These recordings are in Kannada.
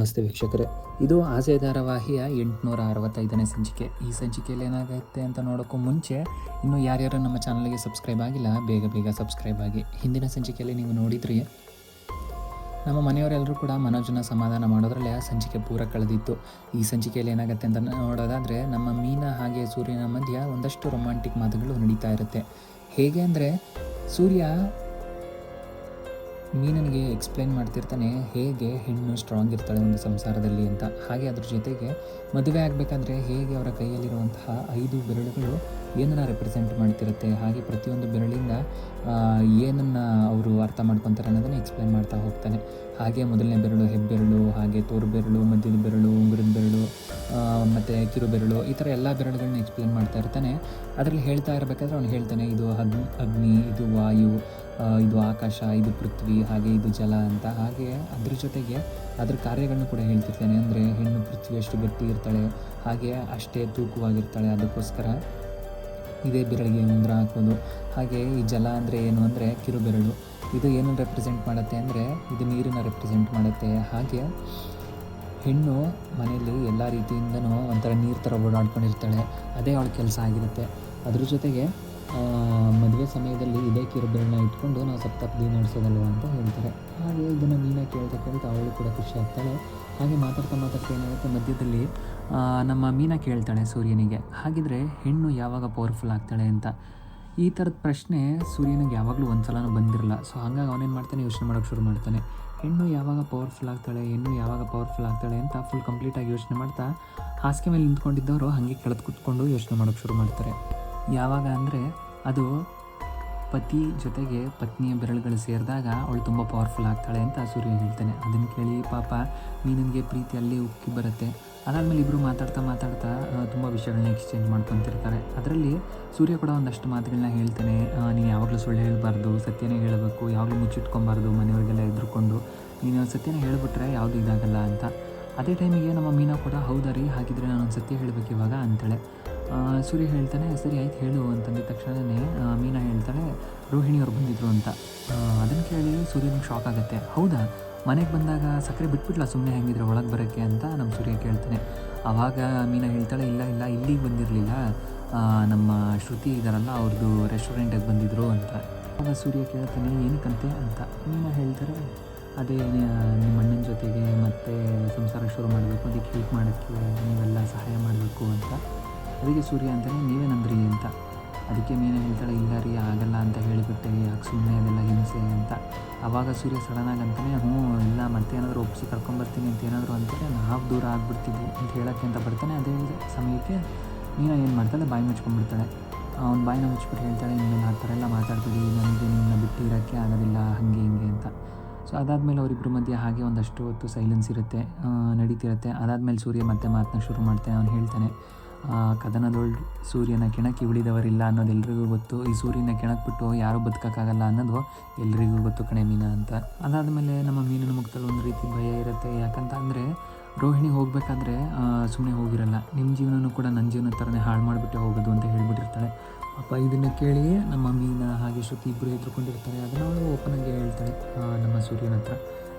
ನಮಸ್ತೆ ವೀಕ್ಷಕರೇ, ಇದು ಆಸೆ ಧಾರಾವಾಹಿಯ 865ನೇ ಸಂಚಿಕೆ. ಈ ಸಂಚಿಕೆಯಲ್ಲಿ ಏನಾಗುತ್ತೆ ಅಂತ ನೋಡೋಕ್ಕೂ ಮುಂಚೆ ಇನ್ನೂ ಯಾರ್ಯಾರು ನಮ್ಮ ಚಾನಲ್ಗೆ ಸಬ್ಸ್ಕ್ರೈಬ್ ಆಗಿಲ್ಲ ಬೇಗ ಸಬ್ಸ್ಕ್ರೈಬ್ ಆಗಿ. ಹಿಂದಿನ ಸಂಚಿಕೆಯಲ್ಲಿ ನೀವು ನೋಡಿದ್ರಿ, ನಮ್ಮ ಮನೆಯವರೆಲ್ಲರೂ ಕೂಡ ಮನೋಜನ ಸಮಾಧಾನ ಮಾಡೋದ್ರಲ್ಲೇ ಆ ಸಂಚಿಕೆ ಪೂರ ಕಳೆದಿತ್ತು. ಈ ಸಂಚಿಕೆಯಲ್ಲಿ ಏನಾಗುತ್ತೆ ಅಂತ ನೋಡೋದಾದರೆ, ನಮ್ಮ ಮೀನಾ ಹಾಗೆ ಸೂರ್ಯನ ಮಧ್ಯ ಒಂದಷ್ಟು ರೊಮ್ಯಾಂಟಿಕ್ ಮಾತುಗಳು ನಡೀತಾ ಇರುತ್ತೆ. ಹೇಗೆ ಅಂದರೆ, ಸೂರ್ಯ ಮೀನನಿಗೆ ಎಕ್ಸ್ಪ್ಲೈನ್ ಮಾಡ್ತಿರ್ತಾನೆ ಹೇಗೆ ಹೆಣ್ಣು ಸ್ಟ್ರಾಂಗ್ ಇರ್ತಾಳೆ ಒಂದು ಸಂಸಾರದಲ್ಲಿ ಅಂತ. ಹಾಗೆ ಅದ್ರ ಜೊತೆಗೆ ಮದುವೆ ಆಗಬೇಕಾದ್ರೆ ಹೇಗೆ ಅವರ ಕೈಯಲ್ಲಿರುವಂತಹ 5 ಬೆರಳುಗಳು ಏನನ್ನು ರೆಪ್ರೆಸೆಂಟ್ ಮಾಡ್ತಿರುತ್ತೆ, ಹಾಗೆ ಪ್ರತಿಯೊಂದು ಬೆರಳಿಂದ ಏನನ್ನು ಅವರು ಅರ್ಥ ಮಾಡ್ಕೊತಾರೆ ಅನ್ನೋದನ್ನು ಎಕ್ಸ್ಪ್ಲೈನ್ ಮಾಡ್ತಾ ಹೋಗ್ತಾನೆ. ಹಾಗೆ ಮೊದಲನೇ ಬೆರಳು ಹೆಬ್ಬೆರಳು, ಹಾಗೆ ತೋರು ಬೆರಳು, ಮಧ್ಯದ ಬೆರಳು, ಉಂಗುರದ ಬೆರಳು ಮತ್ತು ಕಿರು ಬೆರಳು, ಈ ಥರ ಎಲ್ಲ ಬೆರಳುಗಳನ್ನ ಎಕ್ಸ್ಪ್ಲೇನ್ ಮಾಡ್ತಾ ಇರ್ತಾನೆ. ಅದರಲ್ಲಿ ಹೇಳ್ತಾ ಇರಬೇಕಾದ್ರೆ ಅವ್ನು ಹೇಳ್ತಾನೆ, ಇದು ಅಗ್ನಿ, ಇದು ವಾಯು, ಇದು ಆಕಾಶ, ಇದು ಪೃಥ್ವಿ, ಹಾಗೆ ಇದು ಜಲ ಅಂತ. ಹಾಗೆ ಅದ್ರ ಜೊತೆಗೆ ಅದ್ರ ಕಾರ್ಯಗಳನ್ನು ಕೂಡ ಹೇಳ್ತಿರ್ತಾನೆ. ಅಂದರೆ ಹೆಣ್ಣು ಪೃಥ್ವಿಯಷ್ಟು ಗಟ್ಟಿ ಇರ್ತಾಳೆ, ಹಾಗೆ ಅಷ್ಟೇ ತೂಕವಾಗಿರ್ತಾಳೆ, ಅದಕ್ಕೋಸ್ಕರ ಇದೇ ಬೆರಳಿಗೆ ಉಂಗುರ ಹಾಕೋದು. ಹಾಗೆ ಈ ಜಲ ಅಂದರೆ ಏನು ಅಂದರೆ ಕಿರು ಬೆರಳು, ಇದು ಏನನ್ನು ರೆಪ್ರೆಸೆಂಟ್ ಮಾಡುತ್ತೆ ಅಂದರೆ ಇದು ನೀರನ್ನು ರೆಪ್ರೆಸೆಂಟ್ ಮಾಡುತ್ತೆ. ಹಾಗೆ ಹೆಣ್ಣು ಮನೆಯಲ್ಲಿ ಎಲ್ಲ ರೀತಿಯಿಂದನೂ ಒಂಥರ ನೀರು ಥರ ಓಡಾಡ್ಕೊಂಡಿರ್ತಾಳೆ, ಅದೇ ಅವಳ ಕೆಲಸ ಆಗಿರುತ್ತೆ. ಅದ್ರ ಜೊತೆಗೆ ಮದುವೆ ಸಮಯದಲ್ಲಿ ಇದೇ ಕಿರುಬೆರಳನ್ನ ಇಟ್ಕೊಂಡು ನಾವು ಸಪ್ತಪದಿ ನಡೆಸೋದಲ್ವ ಅಂತ ಹೇಳ್ತಾರೆ. ಹಾಗೆ ಇದನ್ನು ಮೀನಾ ಕೇಳ್ತಾ ಅವಳು ಕೂಡ ಖುಷಿ ಆಗ್ತಾಳೆ. ಹಾಗೆ ಮಾತಾಡ್ತಾ ಏನಾಗುತ್ತೆ, ಮಧ್ಯದಲ್ಲಿ ನಮ್ಮ ಮೀನಾ ಕೇಳ್ತಾಳೆ ಸೂರ್ಯನಿಗೆ, ಹಾಗಿದ್ರೆ ಹೆಣ್ಣು ಯಾವಾಗ ಪವರ್ಫುಲ್ ಆಗ್ತಾಳೆ ಅಂತ. ಈ ಥರದ ಪ್ರಶ್ನೆ ಸೂರ್ಯನಿಗೆ ಯಾವಾಗಲೂ ಒಂದು ಸಲನೂ ಬಂದಿರಲ್ಲ. ಸೊ ಹಾಗಾಗಿ ಅವನೇನು ಮಾಡ್ತಾನೆ, ಯೋಚನೆ ಮಾಡೋಕ್ಕೆ ಶುರು ಮಾಡ್ತಾನೆ. ಹೆಣ್ಣು ಯಾವಾಗ ಪವರ್ಫುಲ್ ಆಗ್ತಾಳೆ ಅಂತ ಫುಲ್ ಕಂಪ್ಲೀಟಾಗಿ ಯೋಚನೆ ಮಾಡ್ತಾ ಹಾಸಿಗೆ ಮೇಲೆ ನಿಂತ್ಕೊಂಡಿದ್ದವರು ಹಾಗೆ ಕೆಳದು ಕೂತ್ಕೊಂಡು ಯೋಚನೆ ಮಾಡೋಕ್ಕೆ ಶುರು ಮಾಡ್ತಾರೆ. ಯಾವಾಗ ಅಂದರೆ ಅದು ಪತಿ ಜೊತೆಗೆ ಪತ್ನಿಯ ಬೆರಳುಗಳು ಸೇರಿದಾಗ ಅವಳು ತುಂಬ ಪವರ್ಫುಲ್ ಆಗ್ತಾಳೆ ಅಂತ ಸೂರ್ಯ ಹೇಳ್ತಾನೆ. ಅದನ್ನು ಕೇಳಿ ಪಾಪ ಮೀನಿಗೆ ಪ್ರೀತಿ ಅಲ್ಲಿ ಉಕ್ಕಿ ಬರುತ್ತೆ. ಅದಾದಮೇಲೆ ಇಬ್ಬರು ಮಾತಾಡ್ತಾ ತುಂಬ ವಿಷಯಗಳನ್ನ ಎಕ್ಸ್ಚೇಂಜ್ ಮಾಡ್ಕೊತಿರ್ತಾರೆ. ಅದರಲ್ಲಿ ಸೂರ್ಯ ಕೂಡ ಒಂದಷ್ಟು ಮಾತುಗಳನ್ನ ಹೇಳ್ತಾನೆ. ನೀನು ಯಾವಾಗಲೂ ಸುಳ್ಳು ಹೇಳಬಾರ್ದು, ಸತ್ಯನೇ ಹೇಳಬೇಕು, ಯಾವಾಗಲೂ ಮುಚ್ಚಿಟ್ಕೊಬಾರ್ದು, ಮನೆಯವರಿಗೆಲ್ಲ ಎದುರುಕೊಂಡು ನೀನು ಸತ್ಯನೇ ಹೇಳಿಬಿಟ್ರೆ ಯಾವುದು ಇದಾಗಲ್ಲ ಅಂತ. ಅದೇ ಟೈಮಿಗೆ ನಮ್ಮ ಮೀನಾ ಕೂಡ ಹೌದಾ ರೀ, ಹಾಗಿದ್ರೆ ನಾನೊಂದು ಸತ್ಯ ಹೇಳಬೇಕು ಇವಾಗ ಅಂತಾಳೆ. ಸೂರ್ಯ ಹೇಳ್ತಾನೆ, ಸರಿ ಆಯ್ತು ಹೇಳು ಅಂತಂದಿದ ತಕ್ಷಣವೇ ಮೀನಾ ಹೇಳ್ತಾಳೆ, ರೋಹಿಣಿಯವ್ರು ಬಂದಿದ್ರು ಅಂತ. ಅದನ್ನು ಕೇಳಿ ಸೂರ್ಯನಿಗೆ ಶಾಕ್ ಆಗುತ್ತೆ. ಹೌದಾ, ಮನೆಗೆ ಬಂದಾಗ ಸಕ್ಕರೆ ಬಿಟ್ಬಿಟ್ಲ ಸುಮ್ಮನೆ ಹೆಂಗಿದ್ರೆ ಒಳಗೆ ಬರೋಕ್ಕೆ ಅಂತ ನಮ್ಮ ಸೂರ್ಯ ಕೇಳ್ತಾನೆ. ಆವಾಗ ಮೀನಾ ಹೇಳ್ತಾಳೆ, ಇಲ್ಲ ಇಲ್ಲಿಗೆ ಬಂದಿರಲಿಲ್ಲ, ನಮ್ಮ ಶ್ರುತಿ ಇದ್ದಾರಲ್ಲ ಅವ್ರದ್ದು ರೆಸ್ಟೋರೆಂಟಿಗೆ ಬಂದಿದ್ರು ಅಂತ. ಆವಾಗ ಸೂರ್ಯ ಕೇಳ್ತಾನೆ, ಏನಕ್ಕಂತೆ ಅಂತ. ಮೀನಾ ಹೇಳ್ತಾರೆ, ಅದೇ ನಿಮ್ಮ ಅಣ್ಣನ ಜೊತೆಗೆ ಮತ್ತೆ ಸಂಸಾರ ಶುರು ಮಾಡಬೇಕು, ಅದಕ್ಕೆ ಹೆಲ್ಪ್ ಮಾಡೋಕ್ಕೆ ನೀವೆಲ್ಲ ಸಹಾಯ ಮಾಡಬೇಕು ಅಂತ. ಅದಕ್ಕೆ ಸೂರ್ಯ ಅಂತಾನೆ, ನೀವೇನಂದ್ರಿ ಅಂತ. ಅದಕ್ಕೆ ಮೀನಾ ಹೇಳ್ತಾಳೆ, ಇಲ್ಲ ರೀ ಆಗಲ್ಲ ಅಂತ ಹೇಳಿಬಿಟ್ಟೆ, ಯಾಕೆ ಸುಮ್ಮನೆ ಅದೆಲ್ಲ ಹಿಂಸೆ ಅಂತ. ಆವಾಗ ಸೂರ್ಯ ಸಡನ್ನಾಗಿ ಅಂತಾನೆ, ಇಲ್ಲ ಮತ್ತೆ ಏನಾದರೂ ಒಪ್ಪಿಸಿ ಕರ್ಕೊಂಬರ್ತೀನಿ ಅಂತ ಏನಾದರೂ ಅಂತಾರೆ, ನಾವು ದೂರ ಆಗ್ಬಿಡ್ತಿದ್ವಿ ಅಂತ ಹೇಳೋಕ್ಕೆ ಅಂತ ಬರ್ತಾನೆ. ಅದೇ ಸಮಯಕ್ಕೆ ಮೀನಾ ಏನು ಮಾಡ್ತಾಳೆ, ಬಾಯಿ ಮುಚ್ಕೊಂಡ್ಬಿಡ್ತಾಳೆ. ಅವ್ನ ಬಾಯಿನ ಮುಚ್ಚಿಬಿಟ್ಟು ಹೇಳ್ತಾಳೆ, ಇನ್ಮೇಲೆ ಆ ಥರ ಎಲ್ಲ ಮಾತಾಡ್ಬಿಡಿ, ನನಗೆ ನಿಮ್ಮನ್ನ ಬಿಟ್ಟು ಇರೋಕ್ಕೆ ಆಗೋದಿಲ್ಲ ಹಂಗೆ ಹಿಂಗೆ ಅಂತ. ಸೊ ಅದಾದಮೇಲೆ ಅವರಿಬ್ಬರ ಮಧ್ಯೆ ಹಾಗೆ ಒಂದಷ್ಟು ಹೊತ್ತು ಸೈಲೆನ್ಸ್ ಇರುತ್ತೆ, ನಡೀತಿರುತ್ತೆ. ಅದಾದಮೇಲೆ ಸೂರ್ಯ ಮತ್ತೆ ಮಾತನ್ನ ಶುರು ಮಾಡ್ತಾನೆ. ಅವನು ಹೇಳ್ತಾನೆ, ಕದನದೊಳ್ ಸೂರ್ಯನ ಕೆಣಕಿ ಉಳಿದವರಿಲ್ಲ ಅನ್ನೋದು ಎಲ್ರಿಗೂ ಗೊತ್ತು, ಈ ಸೂರ್ಯನ ಕೆಣಕ್ಬಿಟ್ಟು ಯಾರೂ ಬದುಕೋಕ್ಕಾಗಲ್ಲ ಅನ್ನೋದು ಎಲ್ರಿಗೂ ಗೊತ್ತು ಕಣೆ ಮೀನಾ ಅಂತ. ಅದಾದಮೇಲೆ ನಮ್ಮ ಮೀನಿನ ಮುಖದಲ್ಲಿ ಒಂದು ರೀತಿ ಭಯ ಇರುತ್ತೆ. ಯಾಕಂತ ಅಂದರೆ ರೋಹಿಣಿ ಹೋಗಬೇಕಾದ್ರೆ ಸುಮ್ಮನೆ ಹೋಗಿರಲ್ಲ, ನಿಮ್ಮ ಜೀವನನೂ ಕೂಡ ನನ್ನ ಜೀವನ ಥರನೇ ಹಾಳು ಮಾಡಿಬಿಟ್ಟೆ ಹೋಗೋದು ಅಂತ ಹೇಳ್ಬಿಟ್ಟಿರ್ತಾಳೆ. ಪಾಪ ಇದನ್ನು ಕೇಳಿ ನಮ್ಮ ಮೀನಾ ಹಾಗೆ ಶ್ರುತಿ ಇಬ್ಬರು ಹೆದ್ರುಕೊಂಡಿರ್ತಾರೆ. ಅದನ್ನು ಅವಳು ಓಪನಾಗಿ ಹೇಳ್ತಾಳೆ ನಮ್ಮ ಸೂರ್ಯನ ಹತ್ರ,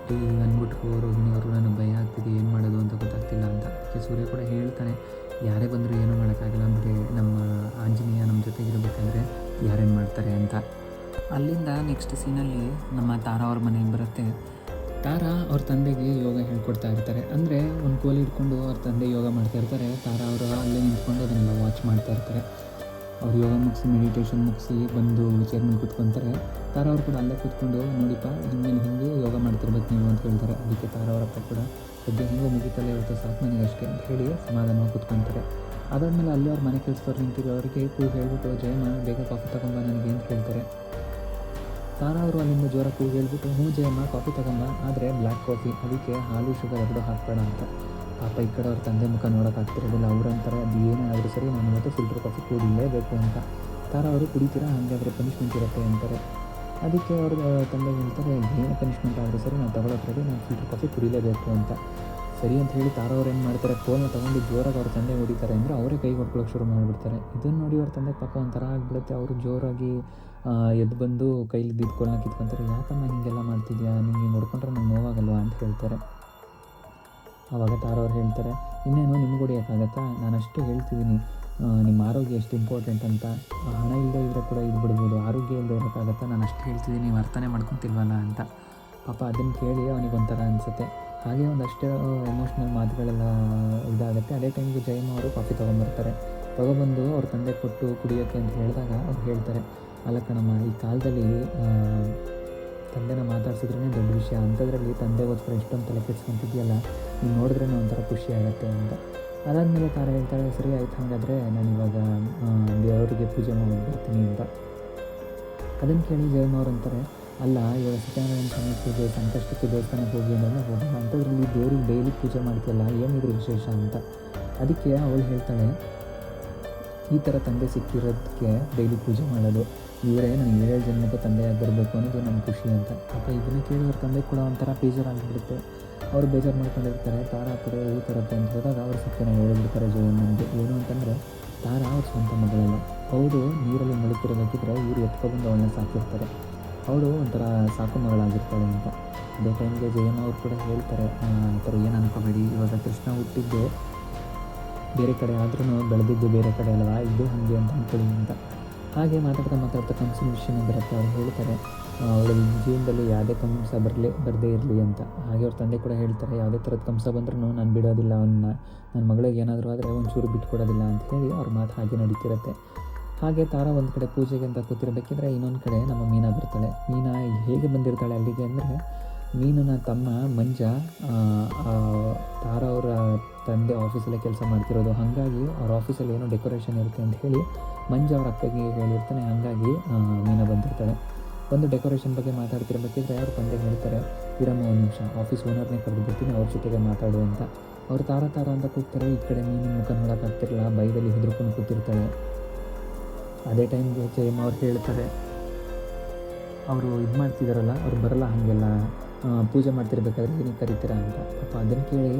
ಅಂದ್ಬಿಟ್ರು ರೋಹಿಣಿಯವರು ನನಗೆ ಭಯ ಆಗ್ತಿದೆ, ಏನು ಮಾಡೋದು ಅಂತ ಗೊತ್ತಾಗ್ತಿಲ್ಲ ಅಂತ. ಅದಕ್ಕೆ ಸೂರ್ಯ ಕೂಡ ಹೇಳ್ತಾನೆ, ಯಾರೇ ಬಂದರೂ ಏನೂ ಮಾಡೋಕ್ಕಾಗಲ್ಲ, ಅಂದರೆ ನಮ್ಮ ಆಂಜನೇಯ ನಮ್ಮ ಜೊತೆಗಿರಬೇಕಂದ್ರೆ ಯಾರೇನು ಮಾಡ್ತಾರೆ ಅಂತ. ಅಲ್ಲಿಂದ ನೆಕ್ಸ್ಟ್ ಸೀನಲ್ಲಿ ನಮ್ಮ ತಾರಾ ಅವ್ರ ಮನೆಗೆ ಬರುತ್ತೆ. ತಾರಾ ಅವ್ರ ತಂದೆಗೆ ಯೋಗ ಹೇಳ್ಕೊಡ್ತಾ ಇರ್ತಾರೆ. ಅಂದರೆ ಒಂದು ಕೋಲ್ ಹಿಡ್ಕೊಂಡು ಅವ್ರ ತಂದೆ ಯೋಗ ಮಾಡ್ತಾ ಇರ್ತಾರೆ. ತಾರಾ ಅವರು ಅಲ್ಲೇ ನಿಂತ್ಕೊಂಡು ಅದನ್ನೆಲ್ಲ ವಾಚ್ ಮಾಡ್ತಾ ಇರ್ತಾರೆ. ಅವ್ರು ಯೋಗ ಮುಗಿಸಿ ಮೆಡಿಟೇಷನ್ ಮುಗಿಸಿ ಬಂದು ಚೇರ್ ಮೇಲೆ ಕೂತ್ಕೊತಾರೆ. ತಾರಾ ಅವ್ರು ಕೂಡ ಅಲ್ಲೇ ಕೂತ್ಕೊಂಡು, ನೋಡಿಪ್ಪ ಇನ್ಮೇಲೆ ಹಿಂಗೆ ಯೋಗ ಮಾಡ್ತಿರ್ಬೇಕು ನೀವು ಅಂತ ಹೇಳ್ತಾರೆ. ಅದಕ್ಕೆ ತಾರಾ ಅವರಪ್ಪ ಕೂಡ, ಸದ್ಯ ಹಿಂಗೆ ಮುಗಿತಲ್ಲೇ ಇವತ್ತು ಸಾಕು ನನಗೆ ಅಷ್ಟೇ ಅಂತ ಹೇಳಿ ಸಮಾಧಾನವಾಗಿ ಕೂತ್ಕೊತಾರೆ. ಅದಾದಮೇಲೆ ಅಲ್ಲಿ ಅವ್ರ ಮನೆ ಕೆಲಸದವ್ರು ನಿಂತಿರೋ ಅವರಿಗೆ ಕೂಗು ಹೇಳ್ಬಿಟ್ಟು, ಜಯಮ್ಮ ಬೇಗ ಕಾಫಿ ತಗೊಂಬ ನನಗೆ ಅಂತ ಹೇಳ್ತಾರೆ. ತಾರಾ ಅವರು ಅಲ್ಲಿಂದ ಜೋರ ಕೂಗು ಹೇಳ್ಬಿಟ್ಟು, ಜಯಮ್ಮ ಕಾಫಿ ತಗೊಂಬ, ಆದರೆ ಬ್ಲ್ಯಾಕ್ ಕಾಫಿ, ಅದಕ್ಕೆ ಹಾಲು ಶುಗರ್ ಎರಡು ಹಾಕ್ಬೇಡ ಅಂತ. ಪಾಪ ಈ ಕಡೆ ಅವ್ರ ತಂದೆ ಮುಖ ನೋಡೋಕ್ಕಾಗ್ತಿರೋದಿಲ್ಲ. ಅವರಂತಾರೆ, ಅದು ಏನೇ ಆದರೂ ಸರಿ ನಾನು ಇವತ್ತು ಫಿಲ್ಟರ್ ಕಾಫಿ ಕುಡಿಲೇಬೇಕು ಅಂತ. ತಾರಾ ಅವರು ಕುಡಿತೀರಾ, ಹಾಗಾದರೆ ಪನಿಷ್ಮೆಂಟ್ ಇರುತ್ತೆ ಅಂತಾರೆ. ಅದಕ್ಕೆ ಅವ್ರ ತಂದೆ ಹೇಳ್ತಾರೆ, ಏನು ಪನಿಷ್ಮೆಂಟ್ ಆದರೂ ಸರಿ ನಾನು ತಗೊಳೋದ್ರಲ್ಲಿ ನಾನು ಫಿಲ್ಟರ್ ಕಾಫಿ ಕುಡಿಲೇಬೇಕು ಅಂತ. ಸರಿ ಅಂತ ಹೇಳಿ ತಾರಾ ಅವ್ರು ಏನು ಮಾಡ್ತಾರೆ, ಫೋನ್ನ ತೊಗೊಂಡು ಜೋರಾಗಿ ಅವ್ರ ತಂದೆ ಹೊಡಿತಾರೆ. ಅಂದರೆ ಅವರೇ ಕೈ ಹೊಡ್ಕೊಳ್ಳೋಕೆ ಶುರು ಮಾಡಿಬಿಡ್ತಾರೆ. ಇದನ್ನು ನೋಡಿ ಅವ್ರ ತಂದೆ ಪಾಪ ಒಂಥರ ಆಗಿಬಿಡುತ್ತೆ. ಅವರು ಜೋರಾಗಿ ಎದ್ದು ಬಂದು ಕೈಲಿದ್ದ ಕೋಲನ್ನ ಕಿತ್ಕೊತಾರೆ. ಯಾಕಮ್ಮ ಹೀಗೆಲ್ಲ ಮಾಡ್ತಿದ್ಯಾ, ನಿಮಗೆ ನೋಡ್ಕೊಂಡ್ರೆ ನಂಗೆ ನೋವಾಗಲ್ವಾ ಅಂತ ಹೇಳ್ತಾರೆ. ಆವಾಗ ತಾರವ್ರು ಹೇಳ್ತಾರೆ, ಇನ್ನೇನು ನಿಮ್ಗೆ ಹೊಡಿಯೋಕ್ಕಾಗತ್ತಾ, ನಾನು ಅಷ್ಟು ಹೇಳ್ತಿದ್ದೀನಿ ನಿಮ್ಮ ಆರೋಗ್ಯ ಎಷ್ಟು ಇಂಪಾರ್ಟೆಂಟ್ ಅಂತ. ಹಣ ಇಲ್ಲದೆ ಇದ್ದರೆ ಕೂಡ ಇದು ಬಿಡ್ಬೋದು, ಆರೋಗ್ಯ ಇಲ್ಲದೆ ಇರೋಕ್ಕಾಗತ್ತಾ, ನಾನು ಅಷ್ಟು ಹೇಳ್ತಿದ್ದೀನಿ, ನೀವು ಅರ್ಥನೇ ಮಾಡ್ಕೊತಿಲ್ವಲ್ಲ ಅಂತ. ಪಾಪ ಅದನ್ನು ಕೇಳಿ ಅವನಿಗೊಂಥರ ಅನಿಸುತ್ತೆ. ಹಾಗೆ ಒಂದಷ್ಟು ಎಮೋಷ್ನಲ್ ಮಾತುಗಳೆಲ್ಲ ಇದಾಗುತ್ತೆ. ಅದೇ ಟೈಮಿಗೆ ಜಯಮ್ಮ ಅವರು ಕಾಫಿ ತೊಗೊಂಬರ್ತಾರೆ. ತೊಗೊಬಂದು ಅವ್ರ ತಂದೆ ಕೊಟ್ಟು ಕುಡಿಯೋಕ್ಕೆ ಅಂತ ಹೇಳಿದಾಗ ಅವ್ರು ಹೇಳ್ತಾರೆ, ಅಲ್ಲ ಕಣಮ್ಮ, ಈ ಕಾಲದಲ್ಲಿ ತಂದೆನ ಮಾತಾಡ್ಸಿದ್ರೇ ದೊಡ್ಡ ವಿಷಯ, ಅಂಥದ್ರಲ್ಲಿ ತಂದೆಗೋಸ್ಕರ ಇಷ್ಟೊಂದು ತಲೆ ಕೆಡ್ಸ್ಕೊತಿದ್ಯಲ್ಲ, ನೀವು ನೋಡಿದ್ರೇ ಒಂಥರ ಖುಷಿ ಆಗುತ್ತೆ ಅಂತ. ಅದಾದಮೇಲೆ ತಾರ ಹೇಳ್ತಾರೆ, ಸರಿ ಆಯ್ತು, ಹಾಗಾದರೆ ನಾನು ಇವಾಗ ದೇವರಿಗೆ ಪೂಜೆ ಮಾಡಿಬಿಡ್ತೀನಿ ಅಂತ. ಅದನ್ನು ಕೇಳಿ ಜಯಮ್ಮ ಅವ್ರು ಅಂತಾರೆ, ಅಲ್ಲ ಇವಾಗ ಸತ್ಯನಾರಾಯಣ ಸ್ವಾಮಿ ಪೂಜೆ, ಸಂಕಷ್ಟಕ್ಕೆ ದೇವಸ್ಥಾನಕ್ಕೆ ಹೋಗಿ ಅನ್ನೋದು ಹೋಗೋಣ, ಅಂಥದ್ರಲ್ಲಿ ದೇವ್ರಿಗೆ ಡೈಲಿ ಪೂಜೆ ಮಾಡ್ತಿಯಲ್ಲ, ಏನಿದ್ರು ವಿಶೇಷ ಅಂತ. ಅದಕ್ಕೆ ಅವಳು ಹೇಳ್ತಾಳೆ, ಈ ಥರ ತಂದೆ ಸಿಕ್ಕಿರೋದಕ್ಕೆ ಡೈಲಿ ಪೂಜೆ ಮಾಡೋದು, ಇವರೇ ನನಗೆ 7 ಜನ್ಮಕ್ಕೂ ತಂದೆಯಾಗಿ ಬರಬೇಕು ಅನ್ನೋದು ನನ್ನ ಖುಷಿ ಅಂತ. ಪಾಪ ಇದನ್ನು ಕೇಳಿ ಅವ್ರ ತಂದೆ ಕೂಡ ಒಂಥರ ಬೇಜಾರಾಗಿಬಿಡುತ್ತೆ. ಅವರು ಬೇಜಾರು ಮಾಡ್ಕೊಂಡಿರ್ತಾರೆ. ತಾರಾ ಆ ಕಡೆ ಈ ಥರದ್ದು ಅಂತ ಹೋದಾಗ ಅವ್ರು ಸತ್ಯನ ಹೇಳಿಬಿಡ್ತಾರೆ ಜಯಮ್ಮನಿಗೆ. ಏನು ಅಂತಂದರೆ, ತಾರಾ ಅವ್ರ ಸ್ವಂತ ಮಗಳಲ್ಲ, ಅವರು ನೀರಲ್ಲಿ ಮುಳುಗ್ತಿರಬೇಕಿದ್ರೆ ಇವರು ಎತ್ಕೊಬಂದು ಅವಳನ್ನ ಸಾಕಿರ್ತಾರೆ, ಅವಳು ಒಂಥರ ಸಾಕು ಮಗಳಾಗಿರ್ತಾಳೆ ಅಂತ. ಅದೇ ಟೈಮ್ಗೆ ಜಯಮ್ಮ ಅವ್ರು ಕೂಡ ಹೇಳ್ತಾರೆ, ಆ ಥರ ಏನು ಅನ್ಕೋಬೇಡಿ, ಇವಾಗ ಕೃಷ್ಣ ಹುಟ್ಟಿದ್ದು ಬೇರೆ ಕಡೆ ಆದ್ರೂ ಬೆಳೆದಿದ್ದು ಬೇರೆ ಕಡೆ ಅಲ್ವಾ, ಇದು ಹಾಗೆ ಅಂತ ಅಂದ್ಕೊಳ್ಳಿ ಅಂತ. ಹಾಗೆ ಮಾತಾಡ್ತಾ ಕನಸಿನ ವಿಷಯನೇ ಬರುತ್ತೆ. ಅವ್ರು ಹೇಳ್ತಾರೆ, ಅವಳ ಜೀವನದಲ್ಲಿ ಯಾವುದೇ ಕಂಸ ಬರದೇ ಇರಲಿ ಅಂತ. ಹಾಗೆ ಅವ್ರ ತಂದೆ ಕೂಡ ಹೇಳ್ತಾರೆ, ಯಾವುದೇ ಥರದ ಕಂಸ ಬಂದ್ರೂ ನಾನು ಬಿಡೋದಿಲ್ಲ ಅವನ್ನ, ನನ್ನ ಮಗಳಿಗೆ ಏನಾದರೂ ಆದರೆ ಒಂಚೂರು ಬಿಟ್ಕೊಡೋದಿಲ್ಲ ಅಂತ ಹೇಳಿ ಅವ್ರ ಮಾತು ಹಾಗೆ ನಡೀತಿರುತ್ತೆ. ಹಾಗೆ ತಾರಾ ಒಂದು ಕಡೆ ಪೂಜೆಗೆ ಅಂತ ಕೂತಿರಬೇಕಿದ್ರೆ ಇನ್ನೊಂದು ಕಡೆ ನಮ್ಮ ಮೀನಾ ಬರ್ತಾಳೆ. ಮೀನಾ ಹೇಗೆ ಬಂದಿರ್ತಾಳೆ ಅಲ್ಲಿಗೆ ಅಂದರೆ, ಮೀನನ ತಮ್ಮ ಮಂಜ ತಾರಾ ಅವರ ತಂದೆ ಆಫೀಸಲ್ಲೇ ಕೆಲಸ ಮಾಡ್ತಿರೋದು, ಹಾಗಾಗಿ ಅವ್ರ ಆಫೀಸಲ್ಲಿ ಏನೋ ಡೆಕೋರೇಷನ್ ಇರುತ್ತೆ ಅಂತ ಹೇಳಿ ಮಂಜ ಅವ್ರ ಅಕ್ಕಗೆ ಹೇಳಿರ್ತಾನೆ. ಹಾಗಾಗಿ ಮೀನಾ ಬಂದಿರ್ತಾಳೆ. ಒಂದು ಡೆಕೋರೇಷನ್ ಬಗ್ಗೆ ಮಾತಾಡ್ತಿರ್ಬೇಕಿದ್ರೆ ಅವ್ರ ತಂದೆ ಹೇಳ್ತಾರೆ, ಇರಮ್ಮ ಒಂದು ನಿಮಿಷ, ಆಫೀಸ್ ಓನರ್ನೇ ಕರೆದು ಬರ್ತೀನಿ, ಅವ್ರ ಜೊತೆಗೆ ಮಾತಾಡು ಅಂತ. ಅವ್ರು ತಾರಾ ಅಂತ ಕೂಗ್ತಾರೆ. ಈ ಕಡೆ ಮೀನಿನ ಮುಖ ನೋಡೋಕ್ಕಾಗ್ತಿರಲ್ಲ, ಬೈದಲ್ಲಿ ಹೆದರ್ಕೊಂಡು ಕೂತಿರ್ತಾಳೆ. ಅದೇ ಟೈಮ್ಗೆ ಜಯಮ್ಮ ಅವ್ರು ಹೇಳ್ತಾರೆ, ಅವರು ಇದು ಮಾಡ್ತಿದ್ದಾರಲ್ಲ, ಅವ್ರು ಬರಲ್ಲ ಹಾಗೆಲ್ಲ, ಪೂಜೆ ಮಾಡ್ತಿರ್ಬೇಕಾದ್ರೆ ಏನಕ್ಕೆ ಕರಿತೀರಾ ಅಂತ. ಪಾಪ ಅದನ್ನು ಕೇಳಿ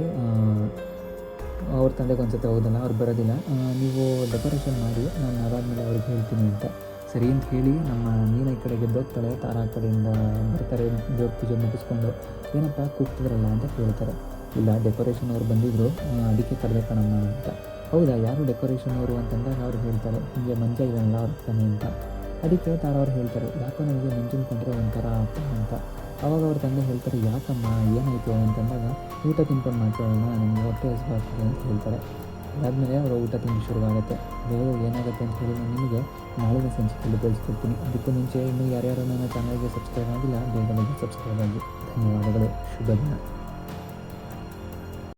ಅವ್ರ ತಂದೆಗೆ ಅನ್ಸುತ್ತೆ, ಹೌದಲ್ಲ ಅವ್ರು ಬರೋದಿಲ್ಲ, ನೀವು ಡೆಕೋರೇಷನ್ ಮಾಡಿ, ನಾನು ಅದಾದಮೇಲೆ ಅವ್ರಿಗೆ ಹೇಳ್ತೀನಿ ಅಂತ. ಸರಿ ಅಂತ ಹೇಳಿ ನಮ್ಮ ಮೀನ ಈ ಕಡೆ ಗೆದ್ದೋಗ್ತಾಳೆ. ತಾರಾ ಆ ಕಡೆಯಿಂದ ಬರ್ತಾರೆ, ದೇವ್ರ ಪೂಜೆ ಮುಗಿಸ್ಕೊಂಡು, ಏನಪ್ಪ ಕೂಗ್ತಿದ್ರಲ್ಲ ಅಂತ ಕೇಳ್ತಾರೆ. ಇಲ್ಲ, ಡೆಕೋರೇಷನ್ ಅವ್ರು ಬಂದಿದ್ದರು, ಅದಕ್ಕೆ ಕರೆದೆ ಕಣಮ್ಮ ಅಂತ. ಹೌದಾ, ಯಾರು ಡೆಕೋರೇಷನ್ ಅವರು ಅಂತಂದಾಗ ಅವ್ರು ಹೇಳ್ತಾರೆ, ಹೀಗೆ ಮಂಜ ಇದನ್ನಲ್ಲ ಅವ್ರ ಅಕ್ಕನೇ ಅಂತ. ಅದಕ್ಕೆ ತಾರಾ ಅವ್ರು ಹೇಳ್ತಾರೆ, ಯಾಕೋ ನನಗೆ ಮಂಜನ ಕೊಂಡ್ರೆ ಒಂಥರ ಅಪ್ಪ ಅಂತ. ಆವಾಗ ಅವ್ರ ತಂದೆ ಹೇಳ್ತಾರೆ, ಯಾಕಮ್ಮ ಏನಾಯಿತು ಅಂತಂದಾಗ, ಊಟ ತಿನ್ಕೊಂಡು ಮಾತಾಡೋಣ, ನನಗೆ ಹೊಟ್ಟೆ ಹಸಿವಾಗ್ತದೆ ಅಂತ ಹೇಳ್ತಾರೆ. ಅದಾದಮೇಲೆ ಅವರ ಊಟ ತಿಂಡಿ ಶುರುವಾಗುತ್ತೆ. ಏನಾಗುತ್ತೆ ಅಂತ ಹೇಳಿ ನಾನು ನಿಮಗೆ ನಾಳಿನ ಸಂಚಿಕೆಯಲ್ಲಿ ತಿಳಿಸ್ಕೊಡ್ತೀನಿ. ಅದಕ್ಕೂ ಮುಂಚೆ ಇನ್ನೂ ಯಾರ್ಯಾರು ನನ್ನ ಚಾನಲ್ಗೆ ಸಬ್ಸ್ಕ್ರೈಬ್ ಆಗಿಲ್ಲ, ಬೇಗ ಸಬ್ಸ್ಕ್ರೈಬ್ ಆಗಿ. ಧನ್ಯವಾದಗಳು. ಶುಭ ದಿನ.